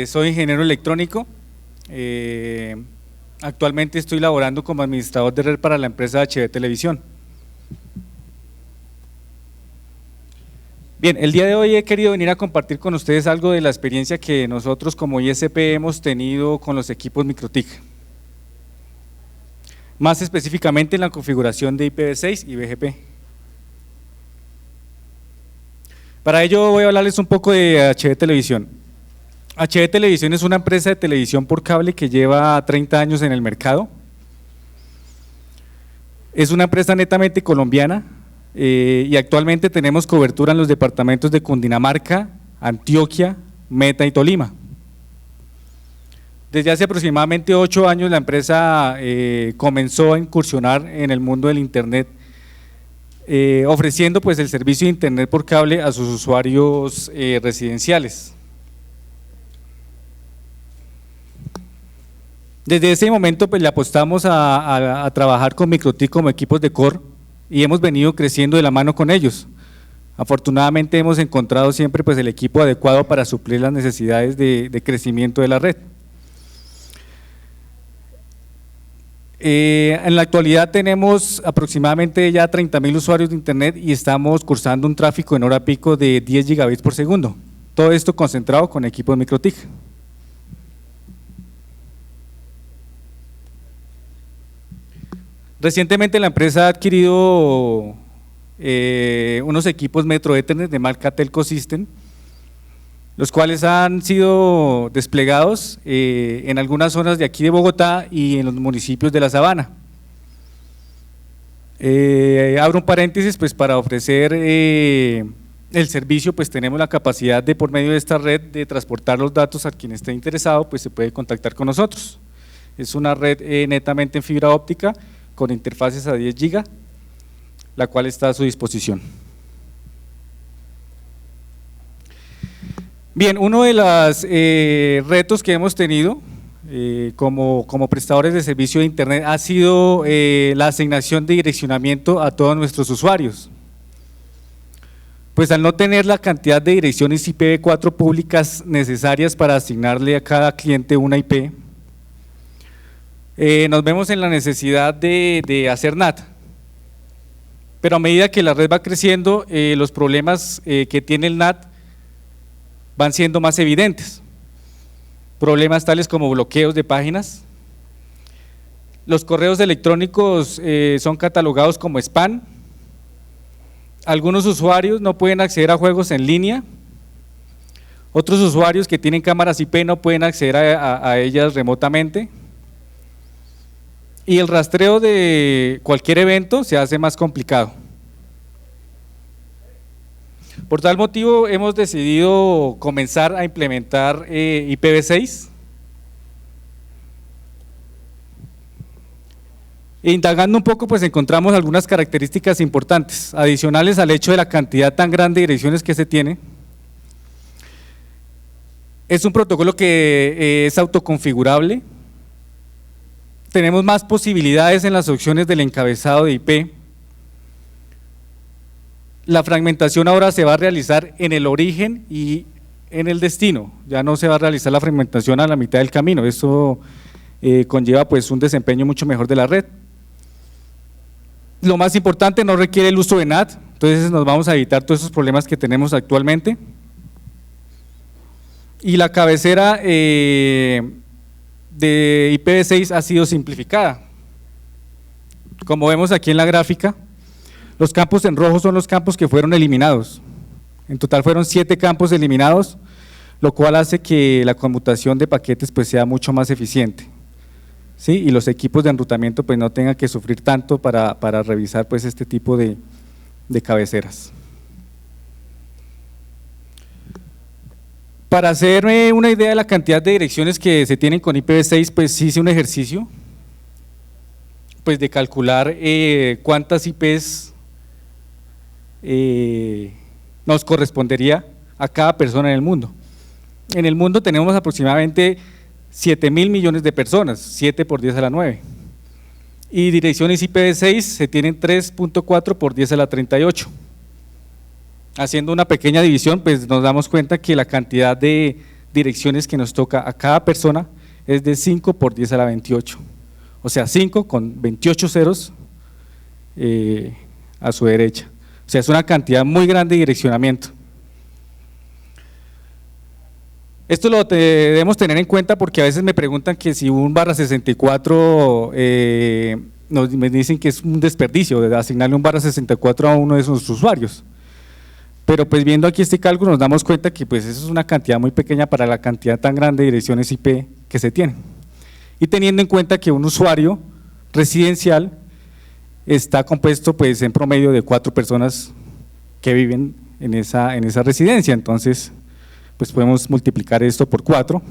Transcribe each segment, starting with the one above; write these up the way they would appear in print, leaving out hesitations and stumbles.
Soy ingeniero electrónico, actualmente estoy laborando como administrador de red para la empresa HB Televisión. Bien, el día de hoy he querido venir a compartir con ustedes algo de la experiencia que nosotros como ISP hemos tenido con los equipos MikroTik. Más específicamente en la configuración de IPv6 y BGP. Para ello voy a hablarles un poco de HB Televisión. HB Televisión es una empresa de televisión por cable que lleva 30 años en el mercado. Es una empresa netamente colombiana y actualmente tenemos cobertura en los departamentos de Cundinamarca, Antioquia, Meta y Tolima. Desde hace aproximadamente 8 años la empresa comenzó a incursionar en el mundo del internet, ofreciendo pues el servicio de internet por cable a sus usuarios residenciales. Desde ese momento pues le apostamos a trabajar con MikroTik como equipos de core y hemos venido creciendo de la mano con ellos. Afortunadamente hemos encontrado siempre pues el equipo adecuado para suplir las necesidades de crecimiento de la red. En la actualidad tenemos aproximadamente ya 30.000 usuarios de internet y estamos cursando un tráfico en hora pico de 10 gigabits por segundo. Todo esto concentrado con equipos MikroTik. Recientemente la empresa ha adquirido unos equipos Metro Ethernet de marca Telco System, los cuales han sido desplegados en algunas zonas de aquí de Bogotá y en los municipios de la Sabana. Abro un paréntesis pues para ofrecer el servicio, pues tenemos la capacidad de por medio de esta red de transportar los datos a quien esté interesado, pues se puede contactar con nosotros. Es una red netamente en fibra óptica con interfaces a 10 GB, la cual está a su disposición. Bien, uno de los retos que hemos tenido como prestadores de servicio de internet ha sido la asignación de direccionamiento a todos nuestros usuarios. Pues al no tener la cantidad de direcciones IPv4 públicas necesarias para asignarle a cada cliente una IP, nos vemos en la necesidad de hacer NAT, pero a medida que la red va creciendo, los problemas que tiene el NAT van siendo más evidentes. Problemas tales como bloqueos de páginas, los correos electrónicos son catalogados como spam, algunos usuarios no pueden acceder a juegos en línea, otros usuarios que tienen cámaras IP no pueden acceder a ellas remotamente, y el rastreo de cualquier evento se hace más complicado. Por tal motivo hemos decidido comenzar a implementar IPv6. Indagando un poco pues encontramos algunas características importantes, adicionales al hecho de la cantidad tan grande de direcciones que se tiene. Es un protocolo que es autoconfigurable. Tenemos más posibilidades en las opciones del encabezado de IP. La fragmentación ahora se va a realizar en el origen y en el destino, ya no se va a realizar la fragmentación a la mitad del camino, eso conlleva pues un desempeño mucho mejor de la red. Lo más importante, no requiere el uso de NAT, entonces nos vamos a evitar todos esos problemas que tenemos actualmente. Y la cabecera de IPv6 ha sido simplificada. Como vemos aquí en la gráfica, los campos en rojo son los campos que fueron eliminados. En total fueron 7 campos eliminados, lo cual hace que la conmutación de paquetes pues sea mucho más eficiente, ¿sí? Y los equipos de enrutamiento pues no tengan que sufrir tanto para revisar pues este tipo de cabeceras. Para hacerme una idea de la cantidad de direcciones que se tienen con IPv6, pues hice un ejercicio pues de calcular cuántas IPs nos correspondería a cada persona en el mundo. En el mundo tenemos aproximadamente 7.000 millones de personas, 7 por 10 a la 9. Y direcciones IPv6 se tienen 3.4 por 10 a la 38. Haciendo una pequeña división, pues nos damos cuenta que la cantidad de direcciones que nos toca a cada persona es de 5 por 10 a la 28, o sea 5 con 28 ceros a su derecha, o sea es una cantidad muy grande de direccionamiento. Esto lo debemos tener en cuenta porque a veces me preguntan que si un /64 me dicen que es un desperdicio de asignarle un /64 a uno de esos usuarios. Pero pues viendo aquí este cálculo nos damos cuenta que pues eso es una cantidad muy pequeña para la cantidad tan grande de direcciones IP que se tienen. Y teniendo en cuenta que un usuario residencial está compuesto pues en promedio de 4 personas que viven en esa residencia, entonces pues podemos multiplicar esto por 4,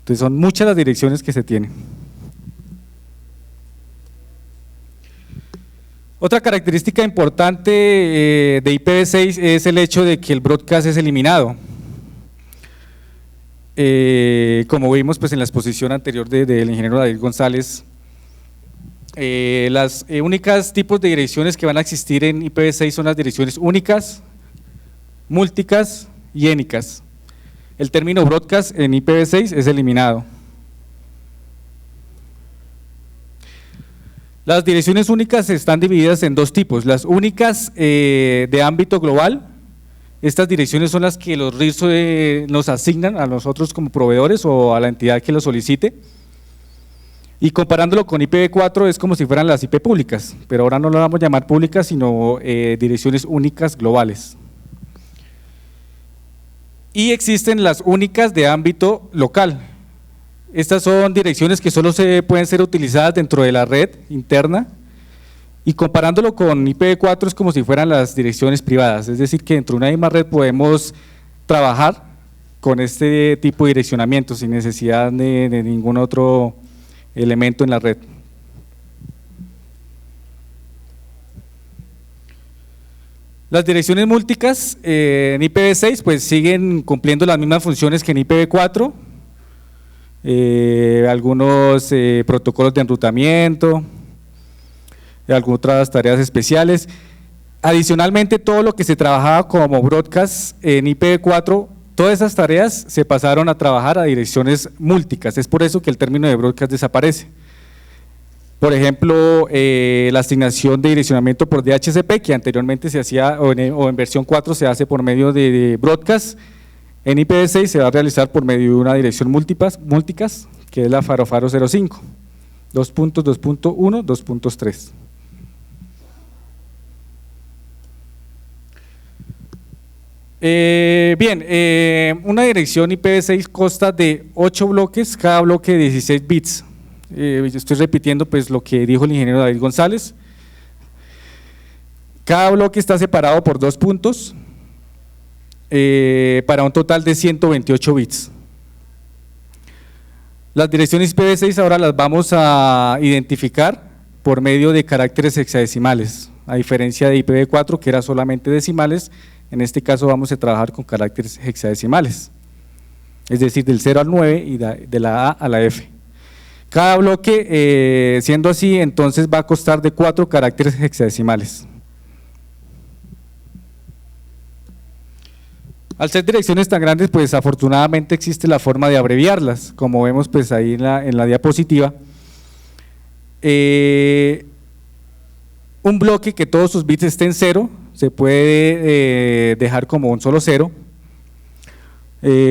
entonces son muchas las direcciones que se tienen. Otra característica importante de IPv6 es el hecho de que el broadcast es eliminado. Como vimos pues en la exposición anterior del ingeniero David González, las únicas tipos de direcciones que van a existir en IPv6 son las direcciones únicas, múlticas y énicas. El término broadcast en IPv6 es eliminado. Las direcciones únicas están divididas en dos tipos, las únicas de ámbito global. Estas direcciones son las que los RIS nos asignan a nosotros como proveedores o a la entidad que lo solicite, y comparándolo con IPv4 es como si fueran las IP públicas, pero ahora no lo vamos a llamar públicas sino direcciones únicas globales. Y existen las únicas de ámbito local. Estas son direcciones que solo pueden ser utilizadas dentro de la red interna, y comparándolo con IPv4 es como si fueran las direcciones privadas, es decir que dentro de una misma red podemos trabajar con este tipo de direccionamiento sin necesidad de ningún otro elemento en la red. Las direcciones múlticas en IPv6 pues siguen cumpliendo las mismas funciones que en IPv4, algunos protocolos de enrutamiento, algunas otras tareas especiales. Adicionalmente, todo lo que se trabajaba como broadcast en IPv4, todas esas tareas se pasaron a trabajar a direcciones múlticas, es por eso que el término de broadcast desaparece. Por ejemplo, la asignación de direccionamiento por DHCP, que anteriormente se hacía, o en versión 4 se hace por medio de broadcast, en IPv6 se va a realizar por medio de una dirección múlticas, que es la Farofaro 05, 2.2.1, 2.3. Una dirección IPv6 consta de 8 bloques, cada bloque de 16 bits. Estoy repitiendo pues lo que dijo el ingeniero David González. Cada bloque está separado por 2 puntos para un total de 128 bits. Las direcciones IPv6 ahora las vamos a identificar por medio de caracteres hexadecimales, a diferencia de IPv4 que era solamente decimales. En este caso vamos a trabajar con caracteres hexadecimales, es decir, del 0 al 9 y de la A a la F. Cada bloque, siendo así, entonces va a constar de 4 caracteres hexadecimales. Al ser direcciones tan grandes, pues afortunadamente existe la forma de abreviarlas, como vemos pues ahí en la diapositiva. Un bloque que todos sus bits estén 0, se puede dejar como un solo 0.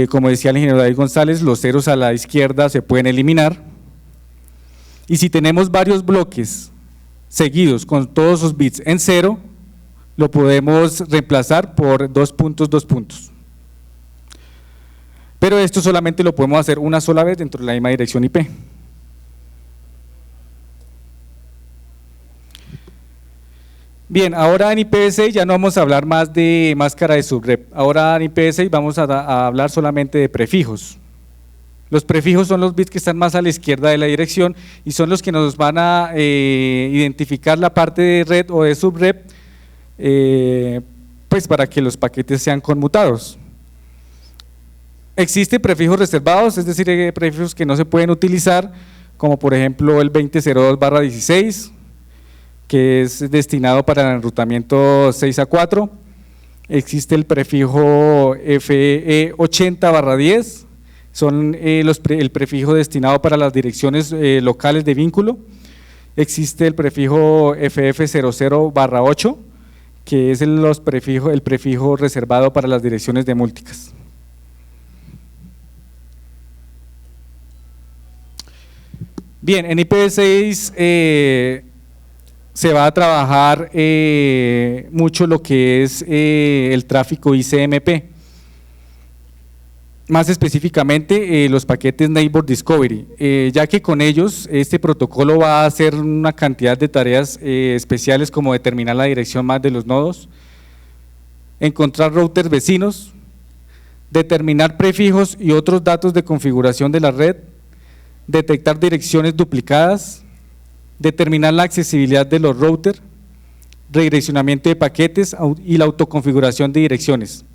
Como decía el ingeniero David González, los ceros a la izquierda se pueden eliminar. Y si tenemos varios bloques seguidos con todos sus bits en 0, lo podemos reemplazar por 2 puntos, 2 puntos. Pero esto solamente lo podemos hacer una sola vez dentro de la misma dirección IP. Bien, ahora en IPv6 ya no vamos a hablar más de máscara de subrep. Ahora en IPv6 vamos a hablar solamente de prefijos. Los prefijos son los bits que están más a la izquierda de la dirección y son los que nos van a identificar la parte de red o de subrep, pues para que los paquetes sean conmutados. Existen prefijos reservados, es decir, prefijos que no se pueden utilizar, como por ejemplo el 2002/16, que es destinado para el enrutamiento 6A4. Existe el prefijo FE80/10, son el prefijo destinado para las direcciones locales de vínculo. Existe el prefijo FF00/8, que es el prefijo reservado para las direcciones de múlticast. Bien, en IPv6 se va a trabajar mucho lo que es el tráfico ICMP. Más específicamente los paquetes Neighbor Discovery, ya que con ellos este protocolo va a hacer una cantidad de tareas especiales como determinar la dirección más de los nodos, encontrar routers vecinos, determinar prefijos y otros datos de configuración de la red, detectar direcciones duplicadas, determinar la accesibilidad de los routers, redireccionamiento de paquetes y la autoconfiguración de direcciones.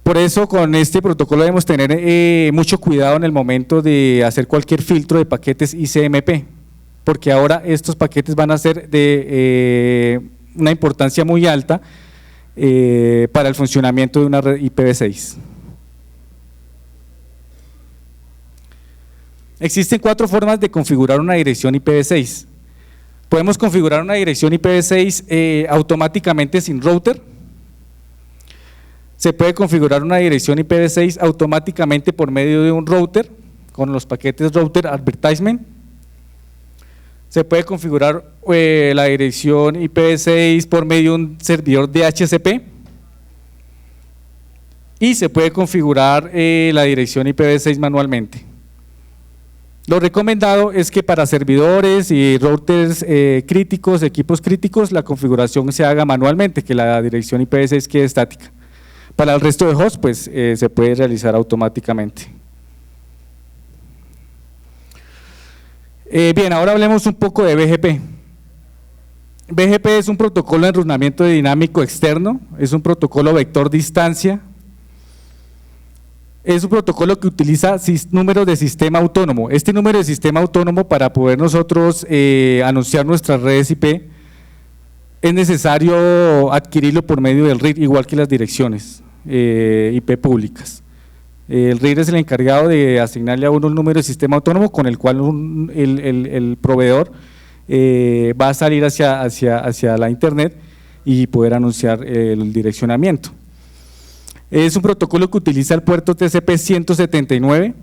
Por eso con este protocolo debemos tener mucho cuidado en el momento de hacer cualquier filtro de paquetes ICMP, porque ahora estos paquetes van a ser de una importancia muy alta para el funcionamiento de una red IPv6. Existen 4 formas de configurar una dirección IPv6. Podemos configurar una dirección IPv6 automáticamente sin router. Se puede configurar una dirección IPv6 automáticamente por medio de un router con los paquetes router advertisement. Se puede configurar la dirección IPv6 por medio de un servidor DHCP. Y se puede configurar la dirección IPv6 manualmente. Lo recomendado es que para servidores y routers críticos, equipos críticos, la configuración se haga manualmente, que la dirección IPv6 quede estática. Para el resto de hosts, pues se puede realizar automáticamente. Bien, ahora hablemos un poco de BGP. BGP es un protocolo de enrutamiento dinámico externo, es un protocolo vector distancia. Es un protocolo que utiliza números de sistema autónomo. Este número de sistema autónomo, para poder nosotros anunciar nuestras redes IP, es necesario adquirirlo por medio del RIR, igual que las direcciones IP públicas. El RIR es el encargado de asignarle a uno el número de sistema autónomo con el cual el proveedor va a salir hacia la internet y poder anunciar el direccionamiento. Es un protocolo que utiliza el puerto TCP/179.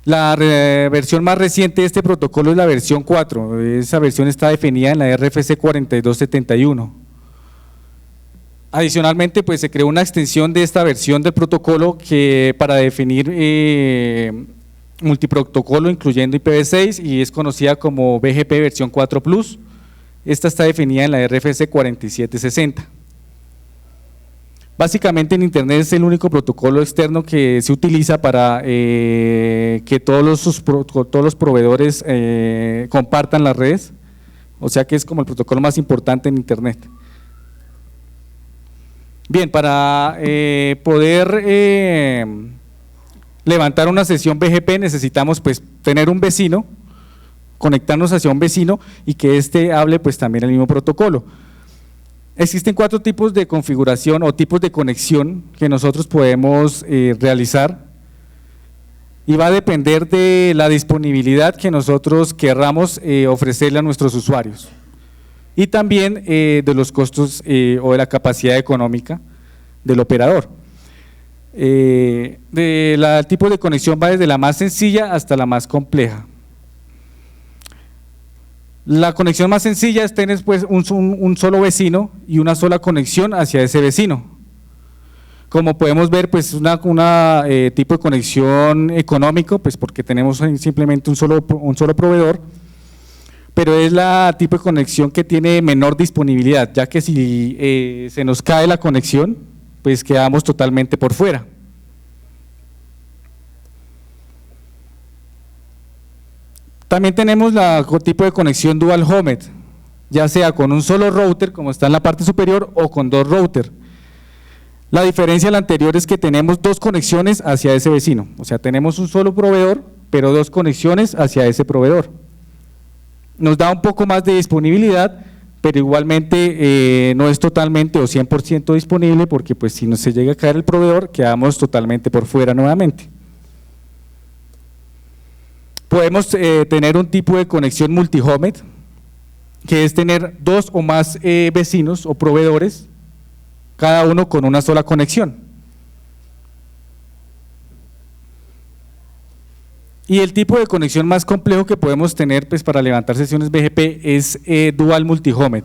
La versión más reciente de este protocolo es la versión 4, esa versión está definida en la RFC 4271. Adicionalmente, pues se creó una extensión de esta versión del protocolo que para definir multiprotocolo incluyendo IPv6 y es conocida como BGP versión 4 Plus. Esta está definida en la RFC 4760. Básicamente en Internet es el único protocolo externo que se utiliza para que todos los proveedores compartan las redes, o sea que es como el protocolo más importante en Internet. Bien, para poder levantar una sesión BGP necesitamos pues tener un vecino, conectarnos hacia un vecino y que éste hable pues también el mismo protocolo. Existen 4 tipos de configuración o tipos de conexión que nosotros podemos realizar y va a depender de la disponibilidad que nosotros querramos ofrecerle a nuestros usuarios y también de los costos o de la capacidad económica del operador. El tipo de conexión va desde la más sencilla hasta la más compleja. La conexión más sencilla es tener pues, un solo vecino y una sola conexión hacia ese vecino. Como podemos ver, pues una tipo de conexión económico, pues porque tenemos simplemente un solo proveedor, pero es la tipo de conexión que tiene menor disponibilidad, ya que si se nos cae la conexión, pues quedamos totalmente por fuera. También tenemos el tipo de conexión dual homed, ya sea con un solo router, como está en la parte superior, o con 2 routers. La diferencia de la anterior es que tenemos 2 conexiones hacia ese vecino, o sea, tenemos un solo proveedor, pero 2 conexiones hacia ese proveedor. Nos da un poco más de disponibilidad, pero igualmente no es totalmente o 100% disponible, porque pues si no se llega a caer el proveedor, quedamos totalmente por fuera nuevamente. Podemos tener un tipo de conexión multi-homed, que es tener dos o más vecinos o proveedores, cada uno con una sola conexión. Y el tipo de conexión más complejo que podemos tener pues, para levantar sesiones BGP es dual multi-homed.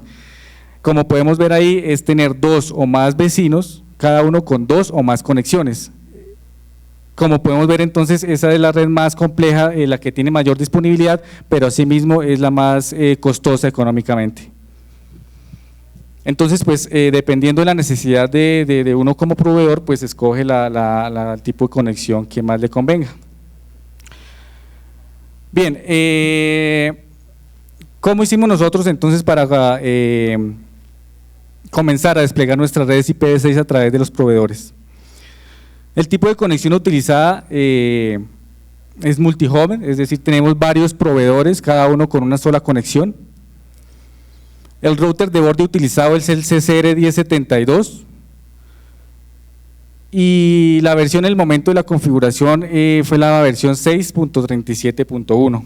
Como podemos ver ahí, es tener dos o más vecinos, cada uno con dos o más conexiones. Como podemos ver entonces, esa es la red más compleja, la que tiene mayor disponibilidad, pero asimismo es la más costosa económicamente. Entonces, pues dependiendo de la necesidad de uno como proveedor, pues escoge el tipo de conexión que más le convenga. Bien, ¿cómo hicimos nosotros entonces para comenzar a desplegar nuestras redes IPv6 a través de los proveedores? El tipo de conexión utilizada es multi-homed, es decir, tenemos varios proveedores, cada uno con una sola conexión. El router de borde utilizado es el CCR 1072 y la versión en el momento de la configuración fue la versión 6.37.1.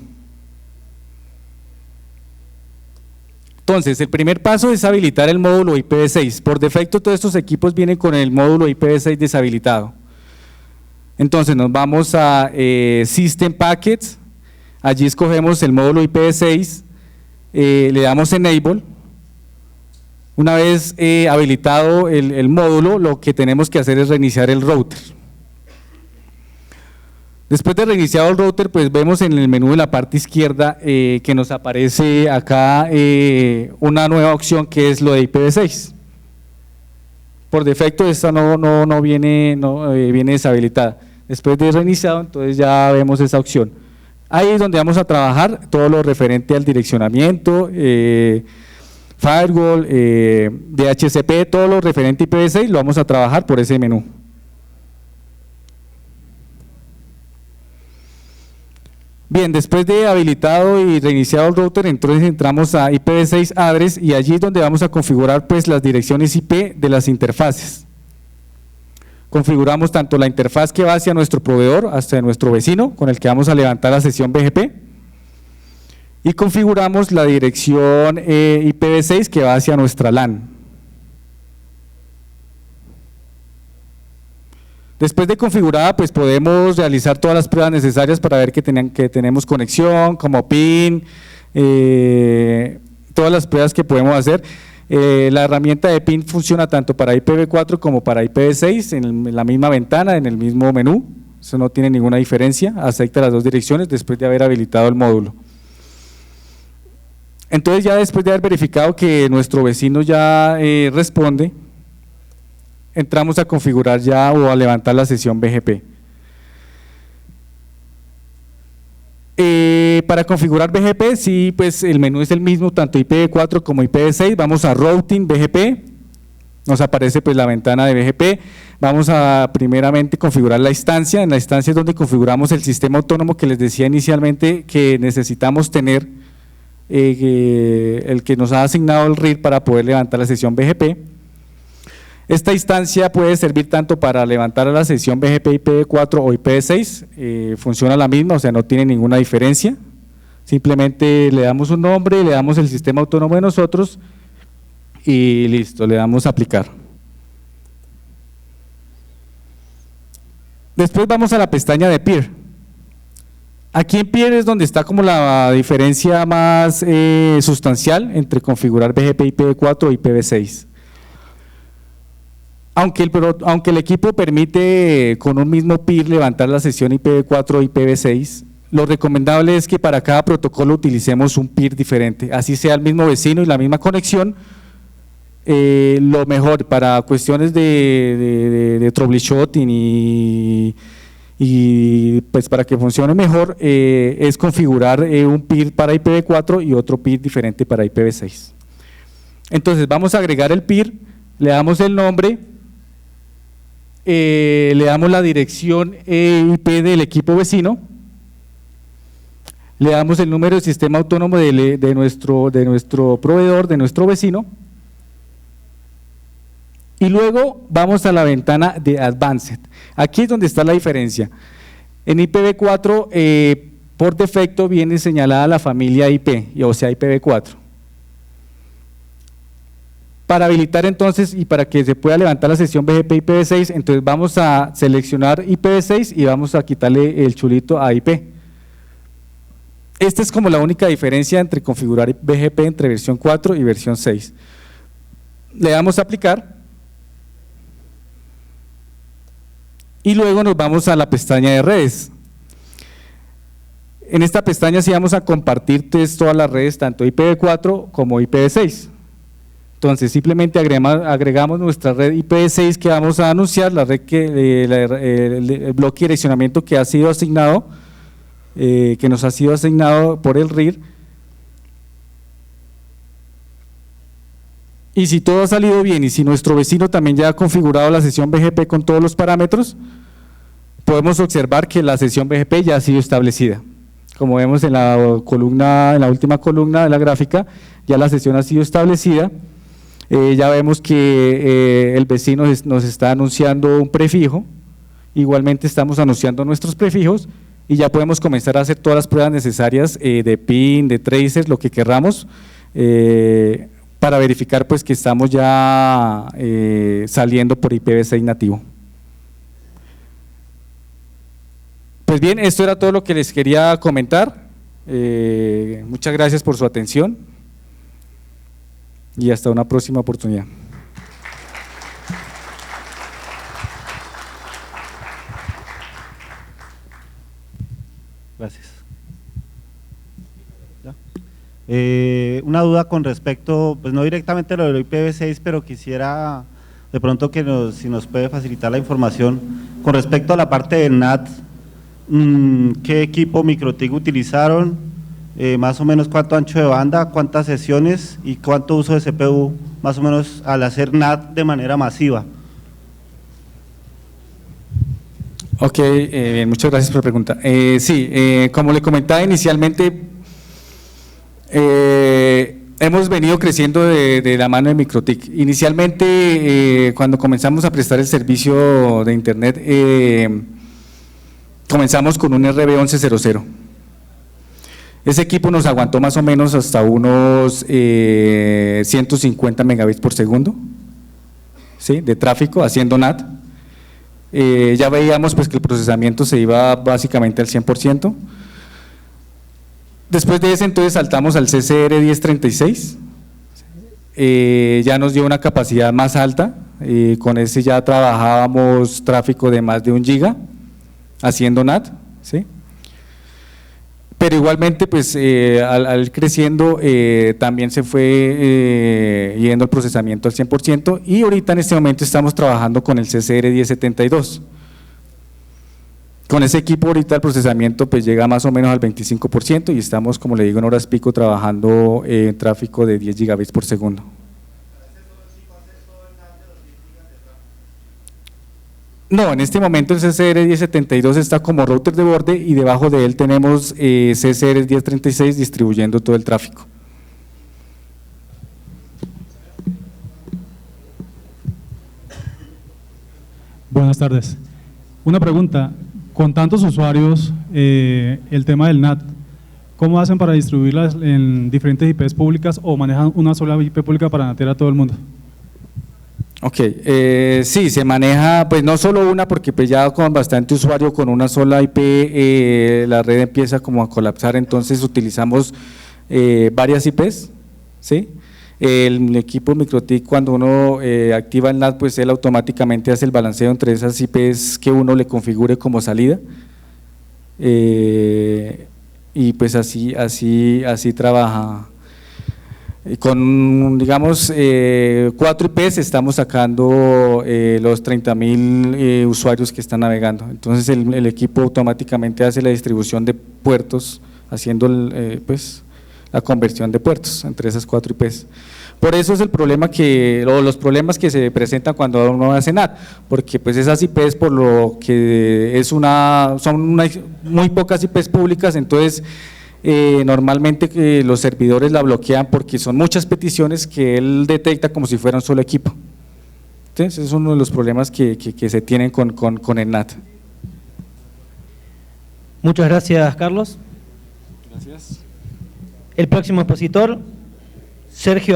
Entonces, el primer paso es habilitar el módulo IPv6. Por defecto, todos estos equipos vienen con el módulo IPv6 deshabilitado. Entonces, nos vamos a System Packets, allí escogemos el módulo IPv6, le damos Enable. Una vez habilitado el módulo, lo que tenemos que hacer es reiniciar el router. Después de reiniciado el router, pues vemos en el menú de la parte izquierda que nos aparece acá una nueva opción que es lo de IPv6. Por defecto esta no viene deshabilitada. Después de reiniciado, entonces ya vemos esa opción. Ahí es donde vamos a trabajar todo lo referente al direccionamiento, firewall, DHCP, todo lo referente a IPv6 lo vamos a trabajar por ese menú. Bien, después de habilitado y reiniciado el router, entonces entramos a IPv6 address y allí es donde vamos a configurar pues las direcciones IP de las interfaces. Configuramos tanto la interfaz que va hacia nuestro proveedor, hasta nuestro vecino con el que vamos a levantar la sesión BGP, y configuramos la dirección IPv6 que va hacia nuestra LAN. Después de configurada, pues podemos realizar todas las pruebas necesarias para ver que tenemos conexión, como PIN, todas las pruebas que podemos hacer. La herramienta de PIN funciona tanto para IPv4 como para IPv6 en la misma ventana, en el mismo menú, eso no tiene ninguna diferencia, acepta las dos direcciones después de haber habilitado el módulo. Entonces ya después de haber verificado que nuestro vecino ya responde, entramos a configurar ya o a levantar la sesión BGP. Para configurar BGP, sí, pues el menú es el mismo, tanto IPv4 como IPv6, vamos a Routing BGP, nos aparece pues la ventana de BGP, vamos a primeramente configurar la instancia, en la instancia es donde configuramos el sistema autónomo que les decía inicialmente que necesitamos tener, el que nos ha asignado el RIR para poder levantar la sesión BGP. Esta instancia puede servir tanto para levantar la sesión BGP IPv4 o IPv6, funciona la misma, o sea no tiene ninguna diferencia, simplemente le damos un nombre, le damos el sistema autónomo de nosotros y listo, le damos a aplicar. Después vamos a la pestaña de peer. Aquí en peer es donde está como la diferencia más sustancial entre configurar BGP IPv4 y IPv6. Aunque el equipo permite con un mismo peer levantar la sesión IPv4 o IPv6, lo recomendable es que para cada protocolo utilicemos un peer diferente, así sea el mismo vecino y la misma conexión. Lo mejor para cuestiones de troubleshooting y pues para que funcione mejor es configurar un peer para IPv4 y otro peer diferente para IPv6. Entonces vamos a agregar el peer, le damos el nombre, le damos la dirección IP del equipo vecino, le damos el número de sistema autónomo de nuestro proveedor, de nuestro vecino, y luego vamos a la ventana de Advanced. Aquí es donde está la diferencia. En IPv4, por defecto viene señalada la familia IP, o sea IPv4. Para habilitar entonces y para que se pueda levantar la sesión BGP IPv6, entonces vamos a seleccionar IPv6 y vamos a quitarle el chulito a IP. Esta es como la única diferencia entre configurar BGP entre versión 4 y versión 6. Le damos a aplicar y luego nos vamos a la pestaña de redes. En esta pestaña sí vamos a compartir todas las redes, tanto IPv4 como IPv6. Entonces simplemente agregamos nuestra red IPv6 que vamos a anunciar, la red el bloque de direccionamiento que ha sido asignado, que nos ha sido asignado por el RIR. Y si todo ha salido bien y si nuestro vecino también ya ha configurado la sesión BGP con todos los parámetros, podemos observar que la sesión BGP ya ha sido establecida. Como vemos en la última columna de la gráfica, ya la sesión ha sido establecida. Ya vemos que el vecino nos está anunciando un prefijo, igualmente estamos anunciando nuestros prefijos y ya podemos comenzar a hacer todas las pruebas necesarias de PIN, de tracers, lo que querramos, para verificar pues que estamos ya saliendo por IPv6 nativo. Pues bien, esto era todo lo que les quería comentar. Muchas gracias por su atención y hasta una próxima oportunidad. Gracias. Una duda con respecto, pues no directamente a lo del IPv6, pero quisiera de pronto que si nos puede facilitar la información con respecto a la parte del NAT. ¿Qué equipo MikroTik utilizaron? Más o menos cuánto ancho de banda, cuántas sesiones y cuánto uso de CPU más o menos al hacer NAT de manera masiva. Ok, bien, muchas gracias por la pregunta. Como le comentaba inicialmente, hemos venido creciendo de la mano de MikroTik. Inicialmente, cuando comenzamos a prestar el servicio de internet, comenzamos con un RB1100. Ese equipo nos aguantó más o menos hasta unos 150 megabits por segundo, ¿sí?, de tráfico haciendo NAT. Ya veíamos pues que el procesamiento se iba básicamente al 100%. Después de ese entonces saltamos al CCR 1036, ya nos dio una capacidad más alta, con ese ya trabajábamos tráfico de más de 1 giga haciendo NAT, ¿sí? Pero igualmente pues al ir creciendo también se fue yendo el procesamiento al 100% y ahorita en este momento estamos trabajando con el CCR 1072. Con ese equipo ahorita el procesamiento pues llega más o menos al 25% y estamos, como le digo, en horas pico trabajando en tráfico de 10 gigabits por segundo. No, en este momento el CCR 1072 está como router de borde y debajo de él tenemos CCR 1036 distribuyendo todo el tráfico. Buenas tardes. Una pregunta, con tantos usuarios, el tema del NAT, ¿cómo hacen para distribuirlas en diferentes IPs públicas o manejan una sola IP pública para natear a todo el mundo? Ok, sí, se maneja pues no solo una, porque pues ya con bastante usuario con una sola IP la red empieza como a colapsar, entonces utilizamos varias IPs, ¿sí? El equipo MikroTik, cuando uno activa el NAT, pues él automáticamente hace el balanceo entre esas IPs que uno le configure como salida, y pues así trabaja. Con, digamos, 4 IPs estamos sacando los 30.000 usuarios que están navegando. Entonces el equipo automáticamente hace la distribución de puertos, haciendo pues la conversión de puertos entre esas 4 IPs. Por eso es el problema los problemas que se presentan cuando uno hace NAT, porque pues esas IPs, por lo que son muy pocas IPs públicas, entonces normalmente los servidores la bloquean porque son muchas peticiones que él detecta como si fuera un solo equipo. Entonces, ese es uno de los problemas que se tienen con el NAT. Muchas gracias, Carlos. Gracias. El próximo expositor, Sergio